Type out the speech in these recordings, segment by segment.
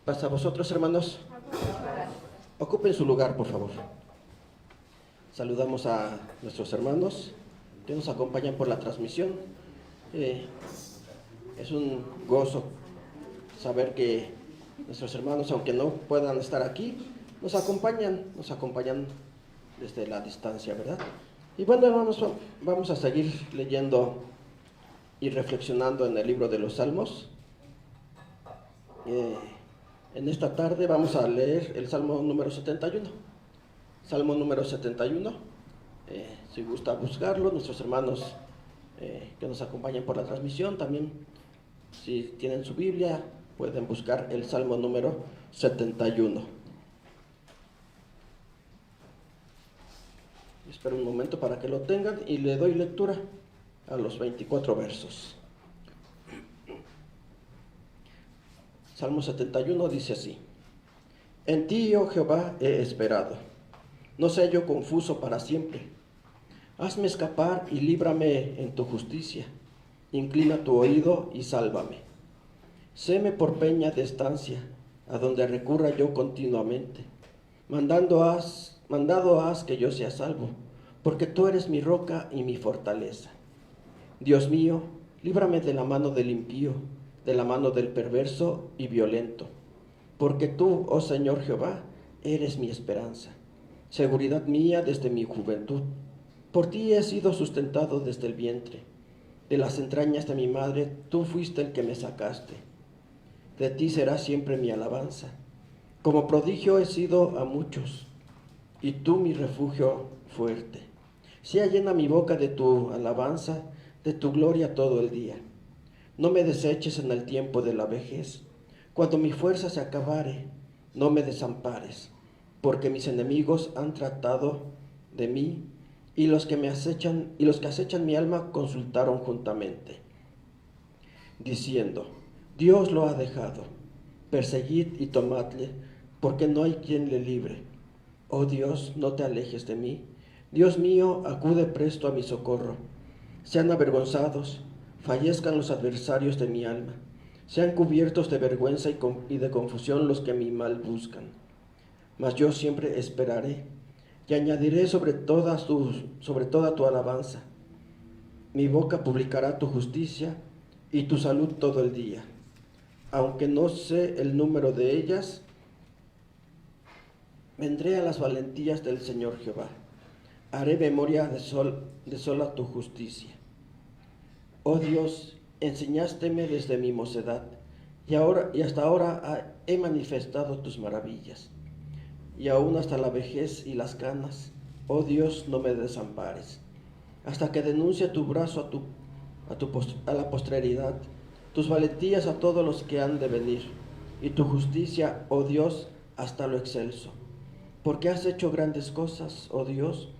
Pasa a vosotros, hermanos. Ocupen su lugar, por favor. Saludamos a nuestros hermanos que nos acompañan por la transmisión. Es un gozo saber que nuestros hermanos, aunque no puedan estar aquí, nos acompañan desde la distancia, ¿verdad? Y bueno, hermanos, vamos a seguir leyendo y reflexionando en el libro de los Salmos. En esta tarde vamos a leer el Salmo número 71. Salmo número 71. Si gusta buscarlo, nuestros hermanos que nos acompañan por la transmisión, también si tienen su Biblia, pueden buscar el Salmo número 71. Espero un momento para que lo tengan y le doy lectura a los 24 versos. Salmo 71 dice así: En ti, oh Jehová, he esperado, no sea yo confuso para siempre. Hazme escapar y líbrame en tu justicia, inclina tu oído y sálvame. Séme por peña de estancia, a donde recurra yo continuamente. Mandado has que yo sea salvo, porque tú eres mi roca y mi fortaleza. Dios mío, líbrame de la mano del impío, de la mano del perverso y violento. Porque tú, oh Señor Jehová, eres mi esperanza, seguridad mía desde mi juventud. Por ti he sido sustentado desde el vientre. De las entrañas de mi madre, tú fuiste el que me sacaste. De ti será siempre mi alabanza. Como prodigio he sido a muchos, y tú mi refugio fuerte. Sea llena mi boca de tu alabanza, de tu gloria todo el día. No me deseches en el tiempo de la vejez. Cuando mi fuerza se acabare, no me desampares, porque mis enemigos han tratado de mí, y los que acechan mi alma consultaron juntamente, diciendo: Dios lo ha dejado, perseguid y tomadle, porque no hay quien le libre. Oh Dios, no te alejes de mí. Dios mío, acude presto a mi socorro. Sean avergonzados, fallezcan los adversarios de mi alma, sean cubiertos de vergüenza y de confusión los que mi mal buscan. Mas yo siempre esperaré, y añadiré sobre toda tu alabanza. Mi boca publicará tu justicia y tu salud todo el día. Aunque no sé el número de ellas, vendré a las valentías del Señor Jehová. Haré memoria de sola tu justicia. Oh Dios, enseñásteme desde mi mocedad, y hasta ahora he manifestado tus maravillas. Y aún hasta la vejez y las canas, oh Dios, no me desampares, hasta que denuncie tu brazo a la posteridad, tus valentías a todos los que han de venir, y tu justicia, oh Dios, hasta lo excelso. Porque has hecho grandes cosas, oh Dios.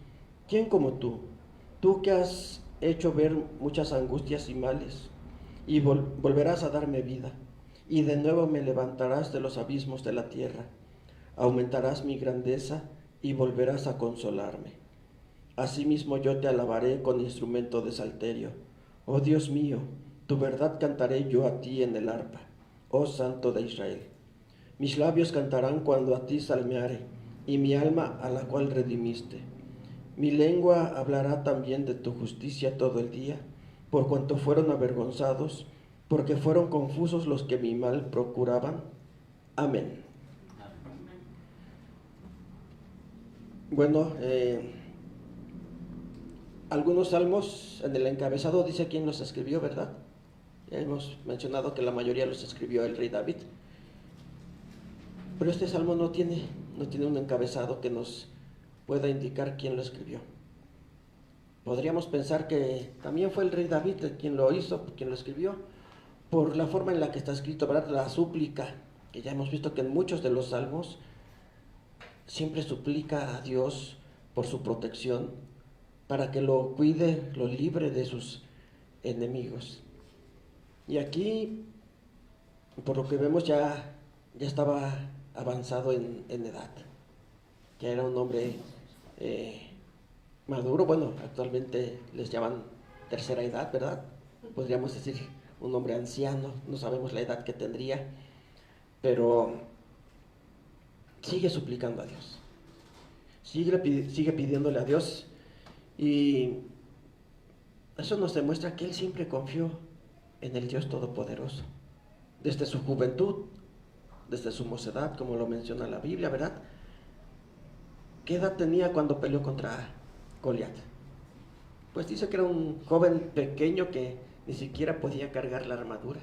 ¿Quién como tú? Tú que has hecho ver muchas angustias y males, y volverás a darme vida, y de nuevo me levantarás de los abismos de la tierra. Aumentarás mi grandeza y volverás a consolarme. Asimismo yo te alabaré con instrumento de salterio. Oh Dios mío, tu verdad cantaré yo a ti en el arpa, oh Santo de Israel. Mis labios cantarán cuando a ti salmeare, y mi alma a la cual redimiste. Mi lengua hablará también de tu justicia todo el día, por cuanto fueron avergonzados, porque fueron confusos los que mi mal procuraban. Amén. Bueno, algunos salmos en el encabezado dice quién los escribió, ¿verdad? Ya hemos mencionado que la mayoría los escribió el rey David. Pero este salmo no tiene un encabezado que nos pueda indicar quién lo escribió. Podríamos pensar que también fue el rey David quien lo hizo, quien lo escribió, por la forma en la que está escrito, ¿verdad? La súplica, que ya hemos visto que en muchos de los salmos siempre suplica a Dios por su protección, para que lo cuide, lo libre de sus enemigos. Y aquí, por lo que vemos, ya estaba avanzado en edad. Ya era un hombre maduro. Bueno, actualmente les llaman tercera edad, ¿verdad? Podríamos decir un hombre anciano, no sabemos la edad que tendría, pero sigue suplicando a Dios, sigue pidiéndole a Dios, y eso nos demuestra que él siempre confió en el Dios Todopoderoso, desde su juventud, desde su mocedad, como lo menciona la Biblia, ¿verdad? ¿Qué edad tenía cuando peleó contra Goliat? Pues dice que era un joven pequeño que ni siquiera podía cargar la armadura.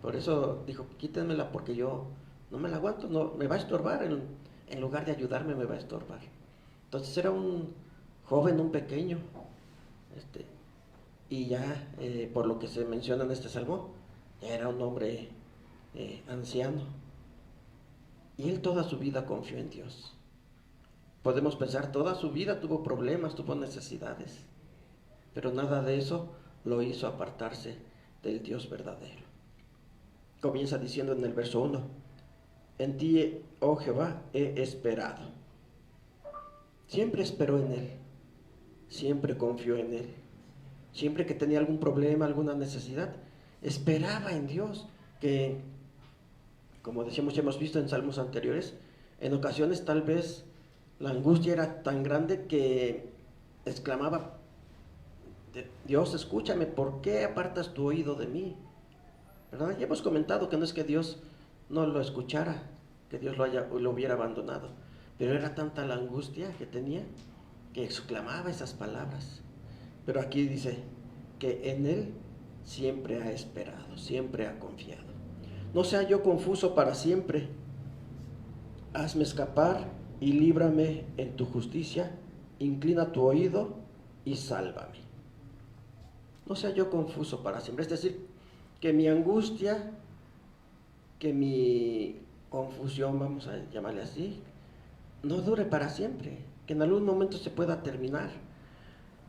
Por eso dijo, quítenmela porque yo no me la aguanto, no, me va a estorbar, en lugar de ayudarme me va a estorbar. Entonces era un joven, un pequeño, y ya por lo que se menciona en este salmo, ya era un hombre anciano. Y él toda su vida confió en Dios. Podemos pensar, toda su vida tuvo problemas, tuvo necesidades, pero nada de eso lo hizo apartarse del Dios verdadero. Comienza diciendo en el verso 1, en ti, oh Jehová, he esperado. Siempre esperó en Él, siempre confió en Él. Siempre que tenía algún problema, alguna necesidad, esperaba en Dios, que, como decíamos, ya hemos visto en salmos anteriores, en ocasiones tal vez la angustia era tan grande que exclamaba, Dios, escúchame, ¿por qué apartas tu oído de mí? ¿Verdad? Ya hemos comentado que no es que Dios no lo escuchara, que Dios lo hubiera abandonado, pero era tanta la angustia que tenía que exclamaba esas palabras. Pero aquí dice que en Él siempre ha esperado, siempre ha confiado. No sea yo confuso para siempre. Hazme escapar y líbrame en tu justicia. Inclina tu oído y sálvame. No sea yo confuso para siempre. Es decir, que mi angustia, que mi confusión, vamos a llamarle así, no dure para siempre. Que en algún momento se pueda terminar.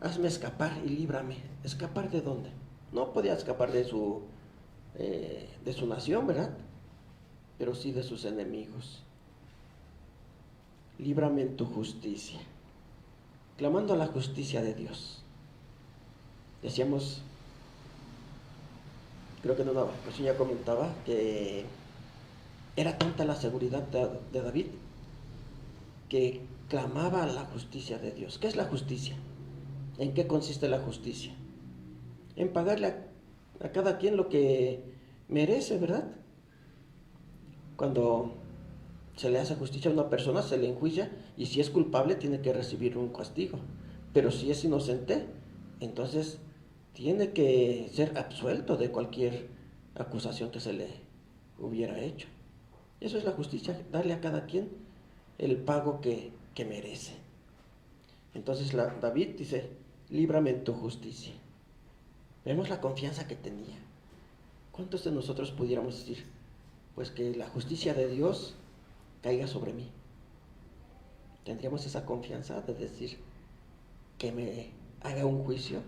Hazme escapar y líbrame. ¿Escapar de dónde? No podía escapar de su nación, ¿verdad? Pero sí de sus enemigos. Líbrame en tu justicia. Clamando a la justicia de Dios. Decíamos, creo que en una ocasión ya comentaba, que era tanta la seguridad de David que clamaba a la justicia de Dios. ¿Qué es la justicia? ¿En qué consiste la justicia? En pagarle a cada quien lo que merece, ¿verdad? Cuando se le hace justicia a una persona, se le enjuicia, y si es culpable tiene que recibir un castigo. Pero si es inocente, entonces tiene que ser absuelto de cualquier acusación que se le hubiera hecho. Eso es la justicia, darle a cada quien el pago que merece. Entonces David dice, líbrame en tu justicia. Vemos la confianza que tenía. ¿Cuántos de nosotros pudiéramos decir, pues que la justicia de Dios caiga sobre mí? ¿Tendríamos esa confianza de decir que me haga un juicio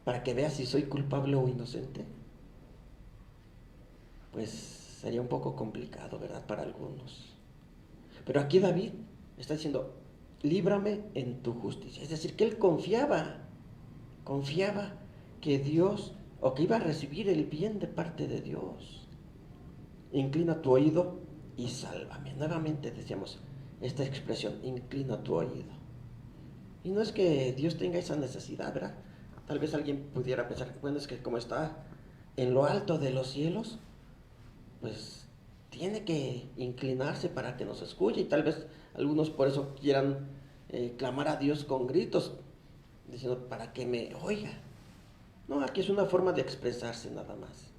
para que vea si soy culpable o inocente? Pues sería un poco complicado, ¿verdad? Para algunos. Pero aquí David está diciendo, líbrame en tu justicia. Es decir, que él confiaba que Dios, o que iba a recibir el bien de parte de Dios. Inclina tu oído y sálvame. Nuevamente decíamos esta expresión, inclina tu oído. Y no es que Dios tenga esa necesidad, ¿verdad? Tal vez alguien pudiera pensar, bueno, es que como está en lo alto de los cielos, pues tiene que inclinarse para que nos escuche, y tal vez algunos por eso quieran clamar a Dios con gritos, diciendo, para que me oiga. No, aquí es una forma de expresarse nada más.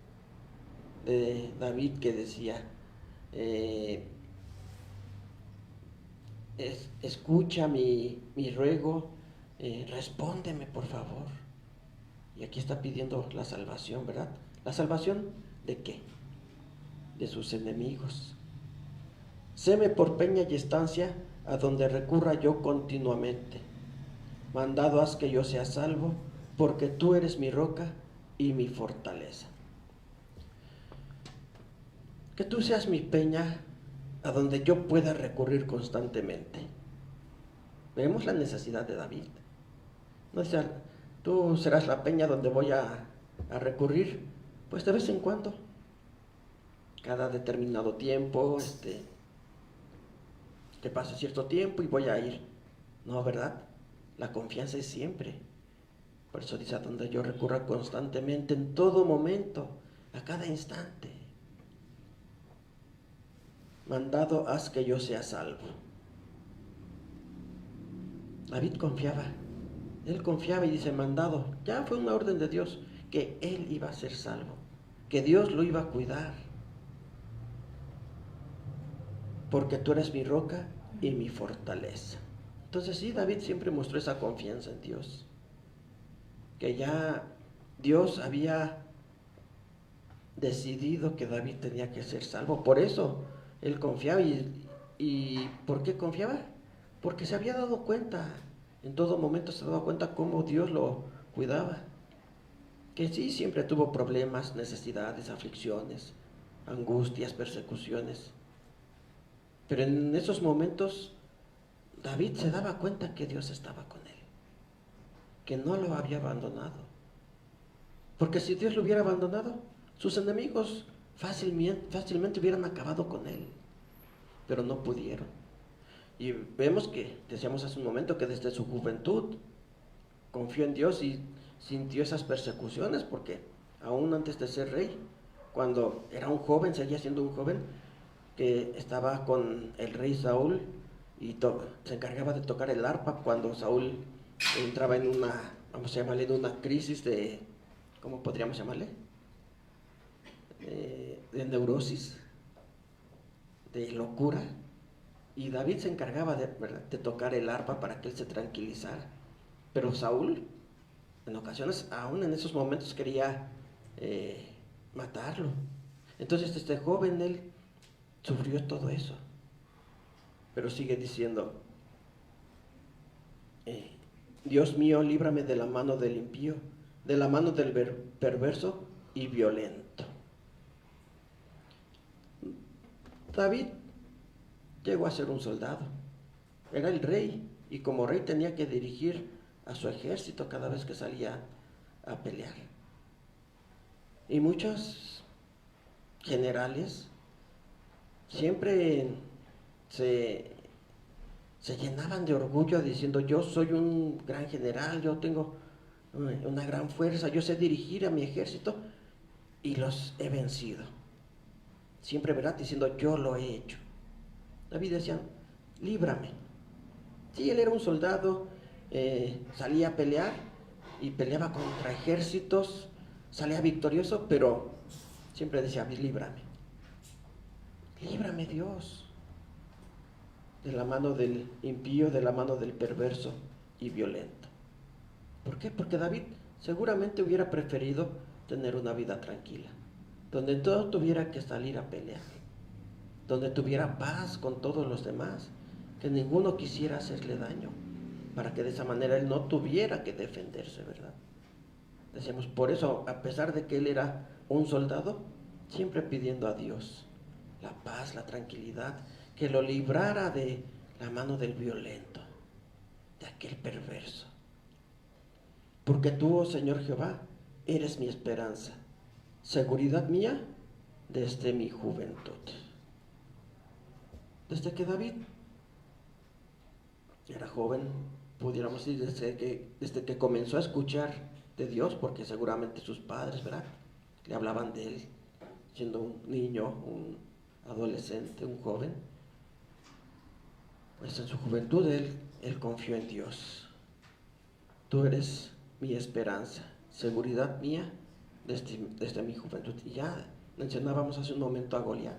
De David, que decía, escucha mi ruego, respóndeme por favor. Y aquí está pidiendo la salvación, ¿verdad? ¿La salvación de qué? De sus enemigos. Séme por peña y estancia a donde recurra yo continuamente. Mandado haz que yo sea salvo, porque tú eres mi roca y mi fortaleza. Que tú seas mi peña a donde yo pueda recurrir constantemente. Vemos la necesidad de David. No dice, tú serás la peña donde voy a recurrir, pues de vez en cuando, cada determinado tiempo, que pase cierto tiempo y voy a ir. No, ¿verdad? La confianza es siempre. Por eso dice: a donde yo recurra constantemente, en todo momento, a cada instante. Mandado haz que yo sea salvo. David confiaba. Él confiaba y dice: mandado. Ya fue una orden de Dios que él iba a ser salvo, que Dios lo iba a cuidar. Porque tú eres mi roca y mi fortaleza. Entonces sí, David siempre mostró esa confianza en Dios, que ya Dios había decidido que David tenía que ser salvo. Por eso él confiaba. ¿Y por qué confiaba? Porque se había dado cuenta, en todo momento se daba cuenta cómo Dios lo cuidaba. Que sí, siempre tuvo problemas, necesidades, aflicciones, angustias, persecuciones. Pero en esos momentos David se daba cuenta que Dios estaba con él, que no lo había abandonado. Porque si Dios lo hubiera abandonado, sus enemigos fácilmente hubieran acabado con él, pero no pudieron. Y vemos que, decíamos hace un momento, que desde su juventud confió en Dios y sintió esas persecuciones, porque aún antes de ser rey, cuando era un joven, seguía siendo un joven, que estaba con el rey Saúl y se encargaba de tocar el arpa cuando Saúl entraba en una, vamos a llamarle, en una crisis de, ¿cómo podríamos llamarle? De neurosis, de locura. Y David se encargaba de tocar el arpa para que él se tranquilizara. Pero Saúl, en ocasiones, aún en esos momentos, quería matarlo. Entonces este joven, él sufrió todo eso. Pero sigue diciendo: Dios mío, líbrame de la mano del impío, de la mano del perverso y violento. David llegó a ser un soldado, era el rey, y como rey tenía que dirigir a su ejército cada vez que salía a pelear. Y muchos generales siempre se llenaban de orgullo diciendo: yo soy un gran general, yo tengo una gran fuerza, yo sé dirigir a mi ejército y los he vencido. Siempre, ¿verdad?, diciendo: yo lo he hecho. David decía: líbrame. Sí, él era un soldado, salía a pelear y peleaba contra ejércitos, salía victorioso, pero siempre decía: líbrame. Líbrame, Dios, de la mano del impío, de la mano del perverso y violento. ¿Por qué? Porque David seguramente hubiera preferido tener una vida tranquila, donde todo tuviera que salir a pelear, donde tuviera paz con todos los demás, que ninguno quisiera hacerle daño, para que de esa manera él no tuviera que defenderse, ¿verdad? Decíamos, por eso, a pesar de que él era un soldado, siempre pidiendo a Dios la paz, la tranquilidad, que lo librara de la mano del violento, de aquel perverso. Porque tú, oh Señor Jehová, eres mi esperanza, seguridad mía desde mi juventud. Desde que David era joven, pudiéramos decir, desde que comenzó a escuchar de Dios, porque seguramente sus padres, ¿verdad?, le hablaban de él, siendo un niño, un adolescente, un joven. Pues en su juventud él confió en Dios. Tú eres mi esperanza, seguridad mía desde mi juventud. Y ya mencionábamos hace un momento a Goliat.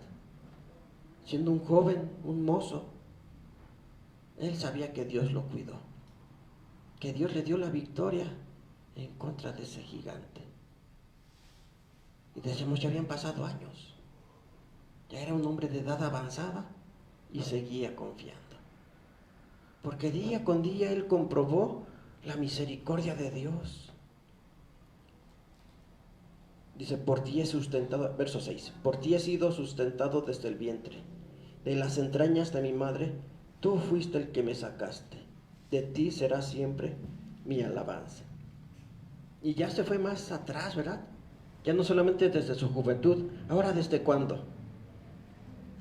Siendo un joven, un mozo, él sabía que Dios lo cuidó, que Dios le dio la victoria en contra de ese gigante. Y decíamos, ya habían pasado años, ya era un hombre de edad avanzada y seguía confiando. Porque día con día él comprobó la misericordia de Dios. Dice, por ti he sustentado, verso 6, por ti he sido sustentado desde el vientre, de las entrañas de mi madre, tú fuiste el que me sacaste, de ti será siempre mi alabanza. Y ya se fue más atrás, ¿verdad? Ya no solamente desde su juventud, ahora ¿desde cuándo?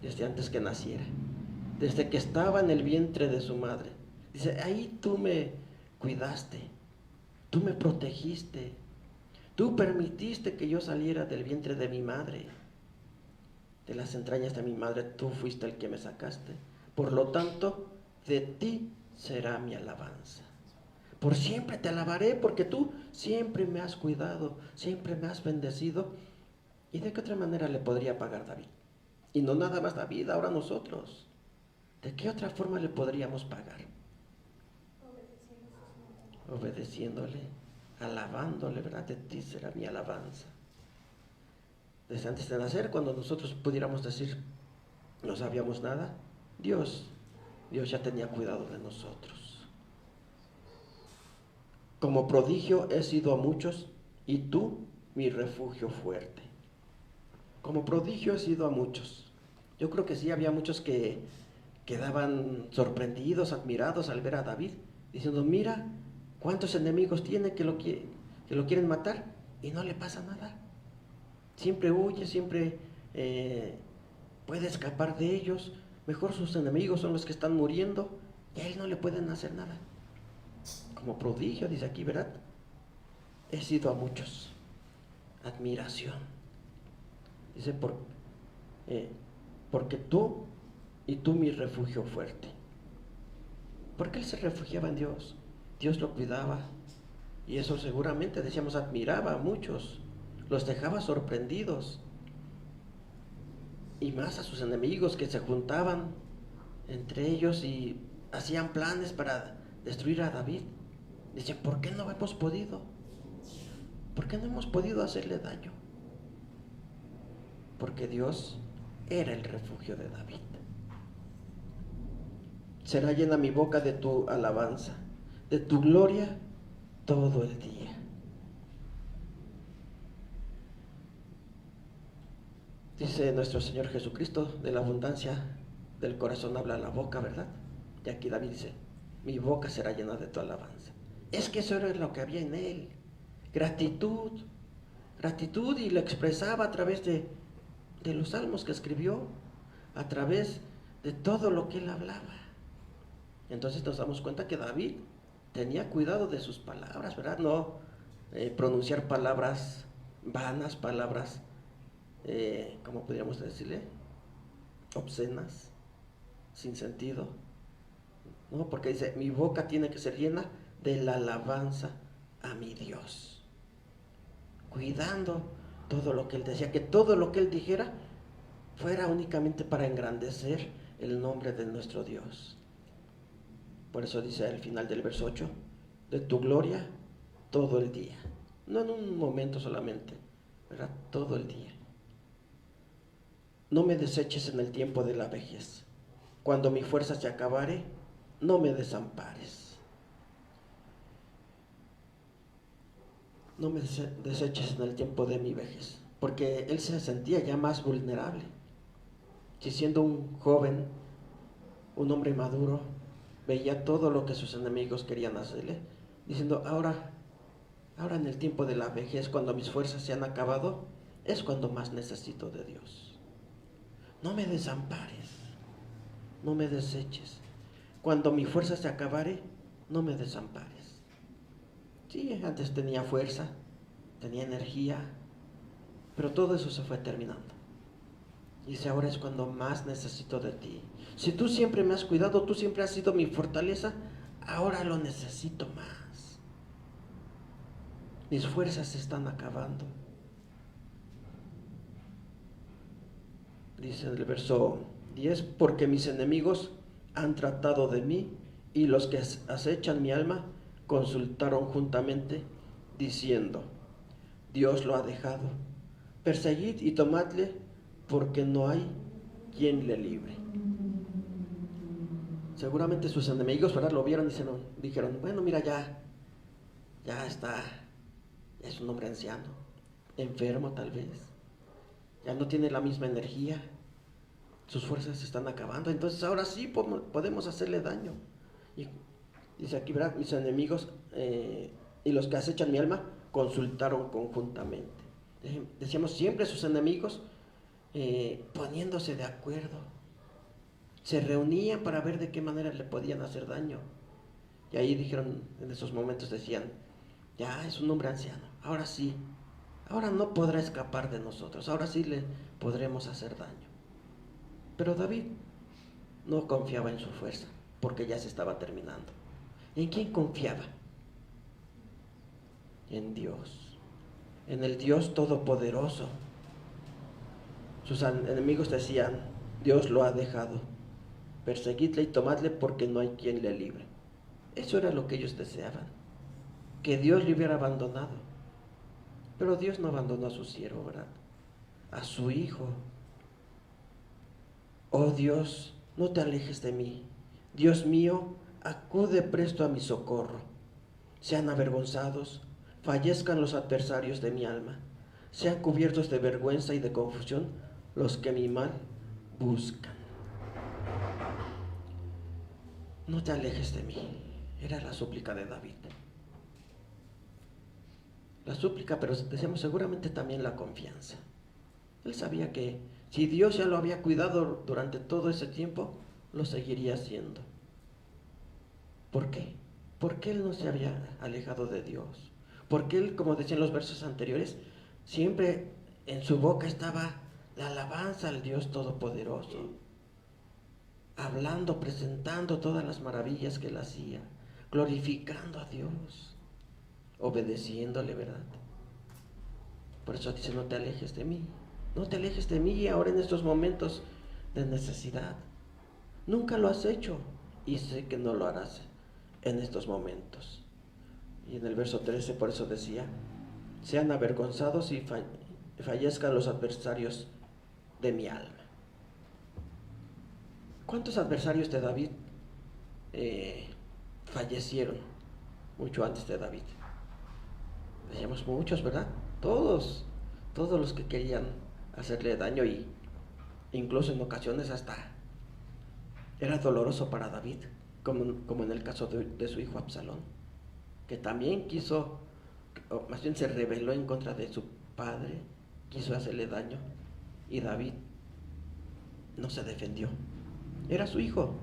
Desde antes que naciera. desde que estaba en el vientre de su madre. Dice, ahí tú me cuidaste, tú me protegiste, tú permitiste que yo saliera del vientre de mi madre, de las entrañas de mi madre, tú fuiste el que me sacaste. Por lo tanto, de ti será mi alabanza. Por siempre te alabaré, porque tú siempre me has cuidado, siempre me has bendecido. ¿Y de qué otra manera le podría pagar David? Y no nada más David, ahora nosotros. ¿De qué otra forma le podríamos pagar? Obedeciéndole, alabándole, ¿verdad? De ti será mi alabanza. Desde antes de nacer, cuando nosotros pudiéramos decir, no sabíamos nada, Dios ya tenía cuidado de nosotros. Como prodigio he sido a muchos, y tú mi refugio fuerte. Como prodigio he sido a muchos. Yo creo que sí, había muchos que quedaban sorprendidos, admirados al ver a David, diciendo, mira cuántos enemigos tiene que lo quieren matar y no le pasa nada. Siempre huye, siempre puede escapar de ellos. Mejor sus enemigos son los que están muriendo y a él no le pueden hacer nada. Como prodigio, dice aquí, ¿verdad? He sido a muchos admiración. Dice, porque tú y tú mi refugio fuerte. Porque él se refugiaba en Dios. Dios lo cuidaba. Y eso seguramente, decíamos, admiraba a muchos. Los dejaba sorprendidos. Y más a sus enemigos que se juntaban entre ellos y hacían planes para destruir a David. Dicen, ¿por qué no hemos podido? ¿Por qué no hemos podido hacerle daño? Porque Dios era el refugio de David. Será llena mi boca de tu alabanza, de tu gloria todo el día. Dice nuestro Señor Jesucristo, de la abundancia del corazón habla la boca, ¿verdad? Y aquí David dice, mi boca será llena de tu alabanza. Es que eso era lo que había en él, gratitud, y lo expresaba a través de los salmos que escribió, a través de todo lo que él hablaba. Entonces nos damos cuenta que David tenía cuidado de sus palabras, ¿verdad? No pronunciar palabras vanas, palabras, ¿cómo podríamos decirle? Obscenas, sin sentido. No, porque dice, mi boca tiene que ser llena de la alabanza a mi Dios. Cuidando todo lo que él decía, que todo lo que él dijera fuera únicamente para engrandecer el nombre de nuestro Dios. Por eso dice al final del verso 8, de tu gloria todo el día. No en un momento solamente, ¿verdad? Todo el día. No me deseches en el tiempo de la vejez. Cuando mi fuerza se acabare, no me desampares. No me deseches en el tiempo de mi vejez. Porque él se sentía ya más vulnerable. Si siendo un joven, un hombre maduro, veía todo lo que sus enemigos querían hacerle, diciendo, ahora en el tiempo de la vejez, cuando mis fuerzas se han acabado, es cuando más necesito de Dios. No me desampares, no me deseches. Cuando mi fuerza se acabare, no me desampares. Sí, antes tenía fuerza, tenía energía, pero todo eso se fue terminando. Dice, ahora es cuando más necesito de ti. Si tú siempre me has cuidado, tú siempre has sido mi fortaleza, ahora lo necesito más. Mis fuerzas se están acabando. Dice en el verso 10, porque mis enemigos han tratado de mí y los que acechan mi alma consultaron juntamente diciendo, Dios lo ha dejado. Perseguid y tomadle porque no hay quien le libre. Seguramente sus enemigos, ¿verdad? Lo vieron y dijeron, bueno, mira, ya está, es un hombre anciano, enfermo tal vez, ya no tiene la misma energía, sus fuerzas se están acabando, entonces ahora sí podemos hacerle daño. Y dice aquí, ¿verdad? Mis enemigos y los que acechan mi alma consultaron conjuntamente. Decíamos siempre sus enemigos poniéndose de acuerdo. Se reunían para ver de qué manera le podían hacer daño. Y ahí dijeron, en esos momentos decían, ya es un hombre anciano, ahora sí, ahora no podrá escapar de nosotros, ahora sí le podremos hacer daño. Pero David no confiaba en su fuerza, porque ya se estaba terminando. ¿En quién confiaba? En Dios, en el Dios Todopoderoso. Sus enemigos decían, Dios lo ha dejado, perseguidle y tomadle porque no hay quien le libre. Eso era lo que ellos deseaban, que Dios le hubiera abandonado. Pero Dios no abandonó a su siervo, ¿verdad? A su hijo. Oh Dios, no te alejes de mí. Dios mío, acude presto a mi socorro. Sean avergonzados, fallezcan los adversarios de mi alma. Sean cubiertos de vergüenza y de confusión los que mi mal buscan. No te alejes de mí. Era la súplica de David. La súplica, pero decíamos seguramente también la confianza. Él sabía que si Dios ya lo había cuidado durante todo ese tiempo, lo seguiría haciendo. ¿Por qué? Porque él no se había alejado de Dios. Porque él, como decían los versos anteriores, siempre en su boca estaba la alabanza al Dios Todopoderoso, hablando, presentando todas las maravillas que él hacía, glorificando a Dios, obedeciéndole, ¿verdad? Por eso dice, no te alejes de mí, no te alejes de mí ahora en estos momentos de necesidad. Nunca lo has hecho y sé que no lo harás en estos momentos. Y en el verso 13 por eso decía, sean avergonzados y fallezcan los adversarios de mi alma. ¿Cuántos adversarios de David fallecieron mucho antes de David? Decíamos muchos, ¿verdad? Todos los que querían hacerle daño, y incluso en ocasiones hasta era doloroso para David, como en el caso de su hijo Absalón, que también quiso, o más bien se rebeló en contra de su padre, quiso hacerle daño, y David no se defendió. Era su hijo,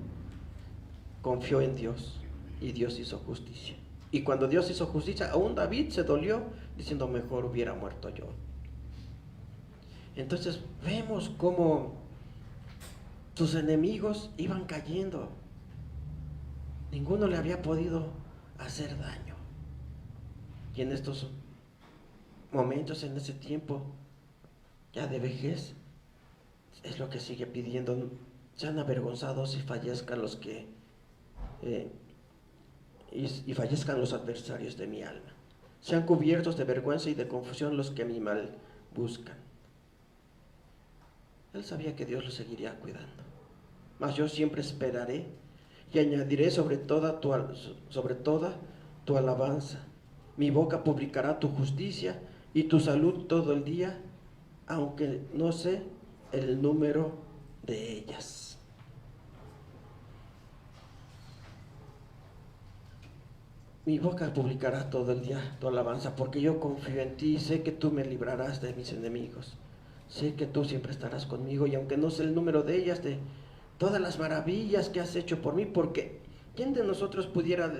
confió en Dios y Dios hizo justicia. Y cuando Dios hizo justicia, aún David se dolió diciendo, mejor hubiera muerto yo. Entonces vemos cómo sus enemigos iban cayendo. Ninguno le había podido hacer daño. Y en estos momentos, en ese tiempo ya de vejez, es lo que sigue pidiendo, sean avergonzados y fallezcan los que y fallezcan los adversarios de mi alma. Sean cubiertos de vergüenza y de confusión los que mi mal buscan. Él sabía que Dios lo seguiría cuidando. Mas yo siempre esperaré y añadiré sobre toda tu alabanza. Mi boca publicará tu justicia y tu salud todo el día, aunque no sé el número de ellas. Mi boca publicará todo el día tu alabanza, porque yo confío en ti y sé que tú me librarás de mis enemigos. Sé que tú siempre estarás conmigo, y aunque no sé el número de ellas, de todas las maravillas que has hecho por mí, porque ¿quién de nosotros pudiera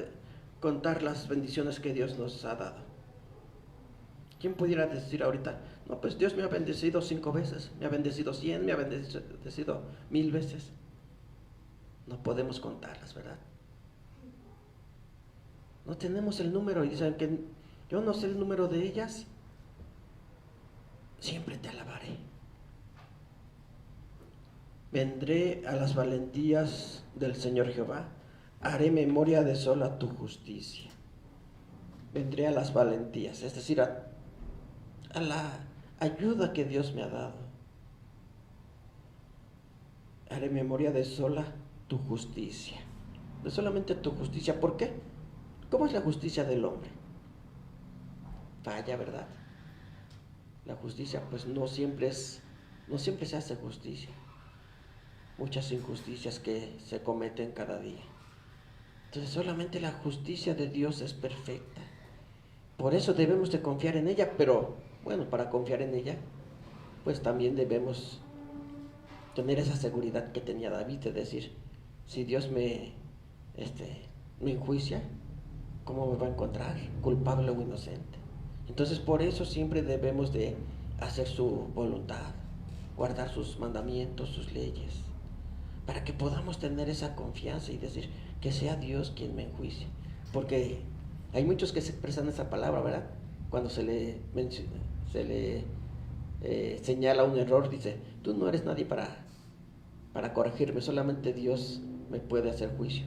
contar las bendiciones que Dios nos ha dado? ¿Quién pudiera decir ahorita, no, pues Dios me ha bendecido 5 veces, me ha bendecido 100, me ha bendecido 1000 veces? No podemos contarlas, ¿verdad? No tenemos el número, y dicen que yo no sé el número de ellas. Siempre te alabaré. Vendré a las valentías del Señor Jehová, haré memoria de sola tu justicia. Vendré a las valentías, es decir, a la ayuda que Dios me ha dado. Haré memoria de sola tu justicia, de solamente tu justicia. ¿Por qué? ¿Cómo es la justicia del hombre? Falla, ¿verdad? La justicia pues no siempre se hace justicia. Muchas injusticias que se cometen cada día. Entonces solamente la justicia de Dios es perfecta. Por eso debemos de confiar en ella, pero bueno, para confiar en ella, pues también debemos tener esa seguridad que tenía David de decir, si Dios me enjuicia, ¿cómo me va a encontrar? ¿Culpable o inocente? Entonces por eso siempre debemos de hacer su voluntad, guardar sus mandamientos, sus leyes, para que podamos tener esa confianza y decir que sea Dios quien me enjuicie. Porque hay muchos que se expresan esa palabra, ¿verdad? Cuando se le señala un error, dice, tú no eres nadie para corregirme, solamente Dios me puede hacer juicio.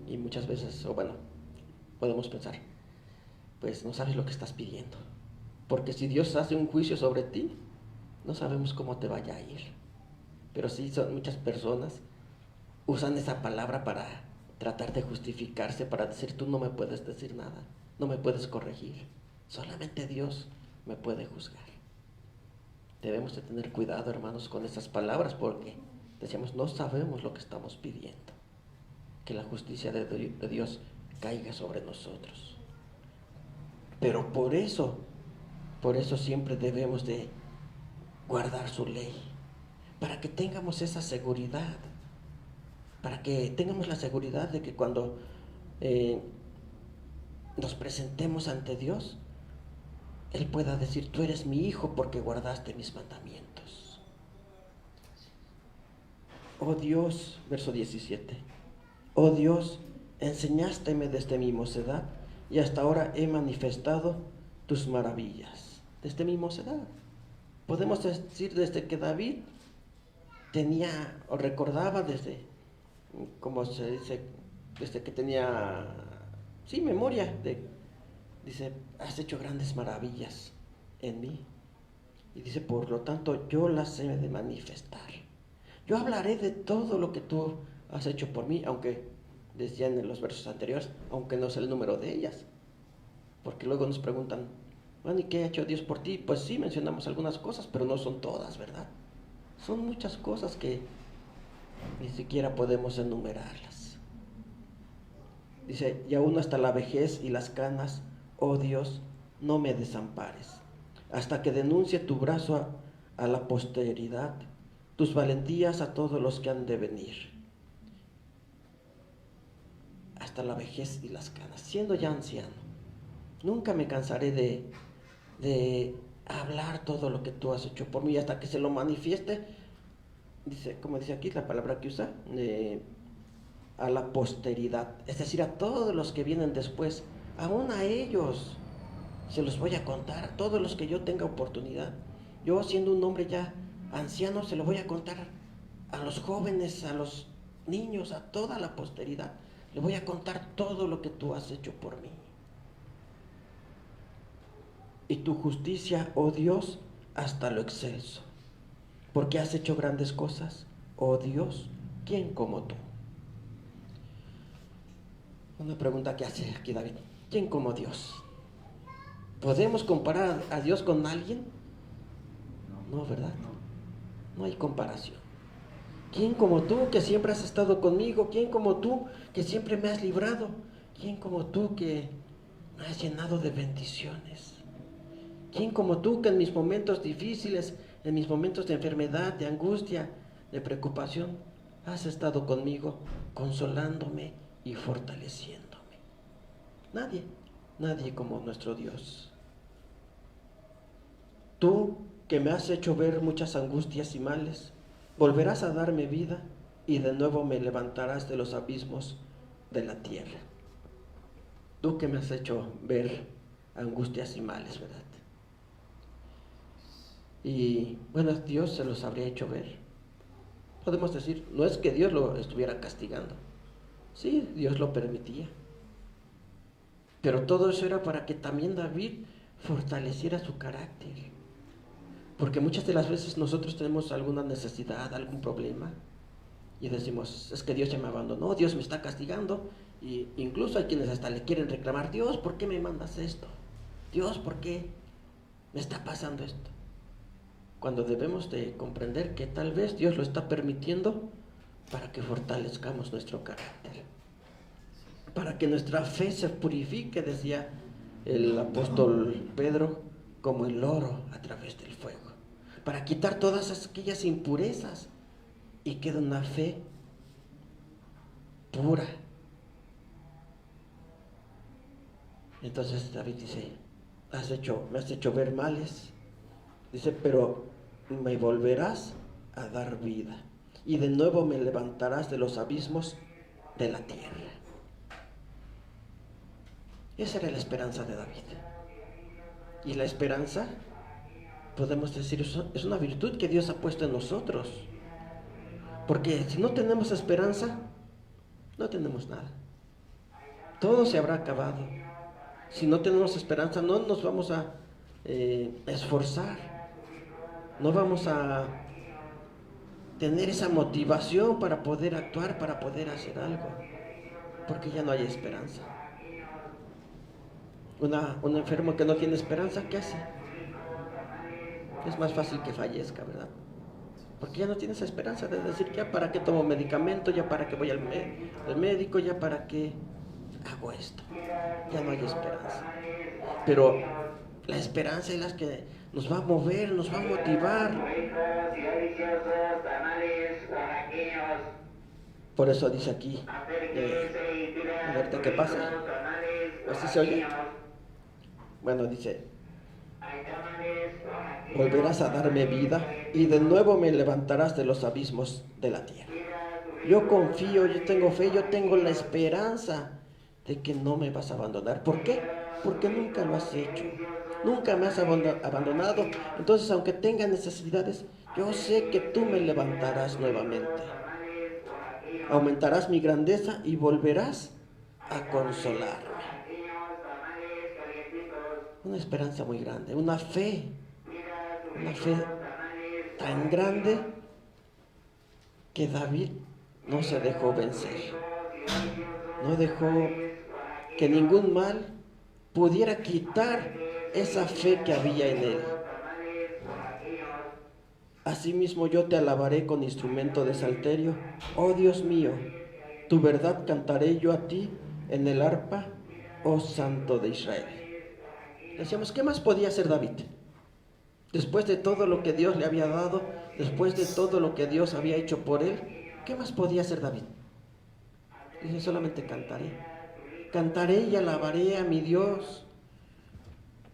Y muchas veces, o bueno, podemos pensar, pues no sabes lo que estás pidiendo. Porque si Dios hace un juicio sobre ti, no sabemos cómo te vaya a ir. Pero sí, muchas personas usan esa palabra para tratar de justificarse, para decir, tú no me puedes decir nada, no me puedes corregir, solamente Dios me puede juzgar. Debemos de tener cuidado, hermanos, con esas palabras, porque decíamos, no sabemos lo que estamos pidiendo, que la justicia de Dios caiga sobre nosotros. Pero por eso siempre debemos de guardar su ley, para que tengamos esa seguridad, para que tengamos la seguridad de que cuando nos presentemos ante Dios, Él pueda decir, tú eres mi hijo porque guardaste mis mandamientos. Oh Dios, verso 17, oh Dios, enseñásteme desde mi mocedad y hasta ahora he manifestado tus maravillas. Desde mi mocedad. Podemos decir desde que David tenía o recordaba desde, como se dice, desde que tenía, sí, memoria, dice, has hecho grandes maravillas en mí. Y dice, por lo tanto, yo las he de manifestar. Yo hablaré de todo lo que tú has hecho por mí, aunque decían en los versos anteriores, aunque no sé el número de ellas. Porque luego nos preguntan, bueno, ¿y qué ha hecho Dios por ti? Pues sí, mencionamos algunas cosas, pero no son todas, ¿verdad? Son muchas cosas que ni siquiera podemos enumerarlas. Dice, y aún hasta la vejez y las canas, oh Dios, no me desampares, hasta que denuncie tu brazo a la posteridad, tus valentías a todos los que han de venir. Hasta la vejez y las canas, siendo ya anciano, nunca me cansaré de hablar todo lo que tú has hecho por mí, hasta que se lo manifieste, dice, como dice aquí la palabra que usa, a la posteridad, es decir, a todos los que vienen después, aún a ellos se los voy a contar, a todos los que yo tenga oportunidad. Yo, siendo un hombre ya anciano, se lo voy a contar a los jóvenes, a los niños, a toda la posteridad. Le voy a contar todo lo que tú has hecho por mí. Y tu justicia, oh Dios, hasta lo excelso, porque has hecho grandes cosas, oh Dios, ¿quién como tú? Una pregunta que hace aquí David, ¿quién como Dios? ¿Podemos comparar a Dios con alguien? No, ¿verdad? No hay comparación. ¿Quién como tú que siempre has estado conmigo? ¿Quién como tú que siempre me has librado? ¿Quién como tú que me has llenado de bendiciones? ¿Quién como tú que en mis momentos difíciles, en mis momentos de enfermedad, de angustia, de preocupación, has estado conmigo, consolándome y fortaleciéndome? Nadie como nuestro Dios. Tú que me has hecho ver muchas angustias y males, volverás a darme vida y de nuevo me levantarás de los abismos de la tierra. Tú que me has hecho ver angustias y males, ¿verdad? Y bueno, Dios se los habría hecho ver. Podemos decir, no es que Dios lo estuviera castigando. Sí, Dios lo permitía. Pero todo eso era para que también David fortaleciera su carácter. Porque muchas de las veces nosotros tenemos alguna necesidad, algún problema, y decimos, es que Dios ya me abandonó, Dios me está castigando, y incluso hay quienes hasta le quieren reclamar, Dios, ¿por qué me mandas esto? Dios, ¿por qué me está pasando esto? Cuando debemos de comprender que tal vez Dios lo está permitiendo para que fortalezcamos nuestro carácter, para que nuestra fe se purifique, decía el apóstol Pedro, como el oro a través del fuego, para quitar todas aquellas impurezas y queda una fe pura. Entonces David dice, me has hecho ver males. Dice, pero me volverás a dar vida y de nuevo me levantarás de los abismos de la tierra. Esa era la esperanza de David. Y la esperanza, podemos decir, es una virtud que Dios ha puesto en nosotros. Porque si no tenemos esperanza, no tenemos nada. Todo se habrá acabado. Si no tenemos esperanza, no nos vamos a esforzar. No vamos a tener esa motivación para poder actuar, para poder hacer algo. Porque ya no hay esperanza. Un enfermo que no tiene esperanza, ¿qué hace? Es más fácil que fallezca, ¿verdad? Porque ya no tienes esperanza de decir, ya para qué tomo medicamento, ya para qué voy al médico, ya para qué hago esto. Ya no hay esperanza. Pero la esperanza es la que nos va a mover, nos va a motivar. Por eso dice aquí, ahorita qué pasa, ¿así se oye? Bueno, dice, volverás a darme vida y de nuevo me levantarás de los abismos de la tierra. Yo confío, yo tengo fe, yo tengo la esperanza de que no me vas a abandonar. ¿Por qué? Porque nunca lo has hecho. Nunca me has abandonado. Entonces, aunque tenga necesidades, yo sé que tú me levantarás nuevamente. Aumentarás mi grandeza y volverás a consolarme. Una esperanza muy grande, una fe tan grande que David no se dejó vencer. No dejó que ningún mal pudiera quitar esa fe que había en él. Asimismo yo te alabaré con instrumento de salterio. Oh Dios mío, tu verdad cantaré yo a ti en el arpa, oh Santo de Israel. Decíamos, ¿qué más podía hacer David? Después de todo lo que Dios le había dado, después de todo lo que Dios había hecho por él, ¿qué más podía hacer David? Dice, solamente cantaré. Cantaré y alabaré a mi Dios.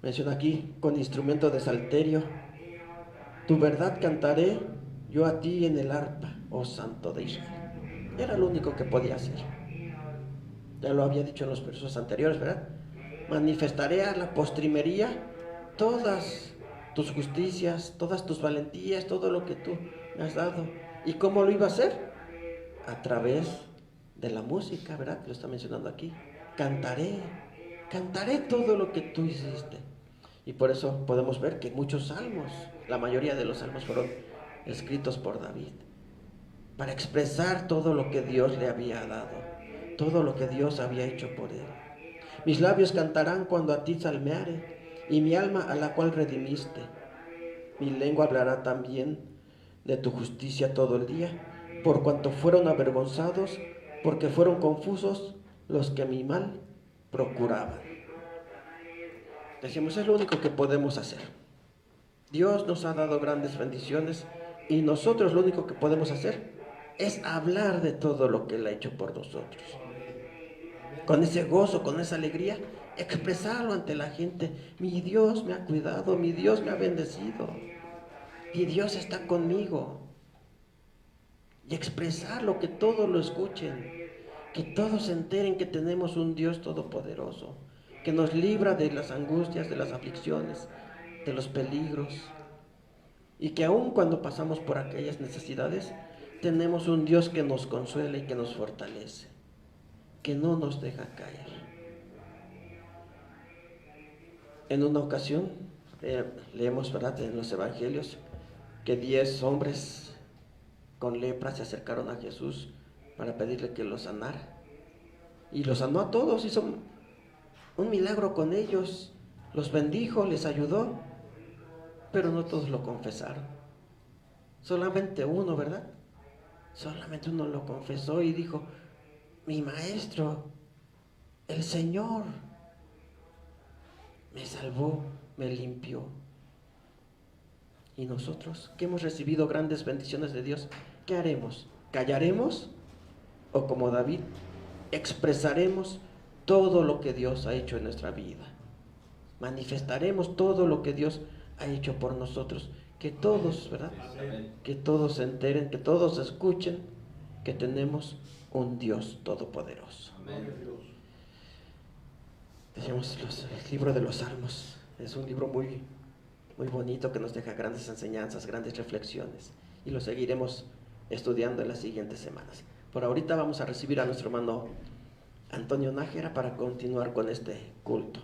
Menciona aquí, con instrumento de salterio. Tu verdad cantaré yo a ti en el arpa, oh Santo de Israel. Era lo único que podía hacer. Ya lo había dicho en los versos anteriores, ¿verdad? Manifestaré a la postrimería todas tus justicias, todas tus valentías, todo lo que tú me has dado. ¿Y cómo lo iba a hacer? A través de la música, ¿verdad? Lo está mencionando aquí. Cantaré todo lo que tú hiciste. Y por eso podemos ver que muchos salmos, la mayoría de los salmos fueron escritos por David, para expresar todo lo que Dios le había dado, todo lo que Dios había hecho por él. Mis labios cantarán cuando a ti salmeare, y mi alma a la cual redimiste. Mi lengua hablará también de tu justicia todo el día, por cuanto fueron avergonzados, porque fueron confusos los que mi mal procuraban. Decimos, es lo único que podemos hacer. Dios nos ha dado grandes bendiciones y nosotros lo único que podemos hacer es hablar de todo lo que Él ha hecho por nosotros. Con ese gozo, con esa alegría, expresarlo ante la gente. Mi Dios me ha cuidado, mi Dios me ha bendecido, mi Dios está conmigo. Y expresarlo, que todos lo escuchen, que todos se enteren que tenemos un Dios todopoderoso, que nos libra de las angustias, de las aflicciones, de los peligros, y que aun cuando pasamos por aquellas necesidades, tenemos un Dios que nos consuela y que nos fortalece, que no nos deja caer. En una ocasión, leemos, ¿verdad?, en los evangelios, que 10 hombres con lepra se acercaron a Jesús para pedirle que los sanara. Y los sanó a todos, hizo un milagro con ellos, los bendijo, les ayudó, pero no todos lo confesaron. Solamente uno, ¿verdad? Solamente uno lo confesó y dijo, mi maestro, el Señor, me salvó, me limpió. Y nosotros, que hemos recibido grandes bendiciones de Dios, ¿qué haremos? ¿Callaremos? ¿O como David, expresaremos todo lo que Dios ha hecho en nuestra vida? Manifestaremos todo lo que Dios ha hecho por nosotros. Que todos, ¿verdad? Que todos se enteren, que todos escuchen que tenemos un Dios todopoderoso. Decíamos, el libro de los Salmos es un libro muy, muy bonito que nos deja grandes enseñanzas, grandes reflexiones, y lo seguiremos estudiando en las siguientes semanas. Por ahorita vamos a recibir a nuestro hermano Antonio Nájera para continuar con este culto.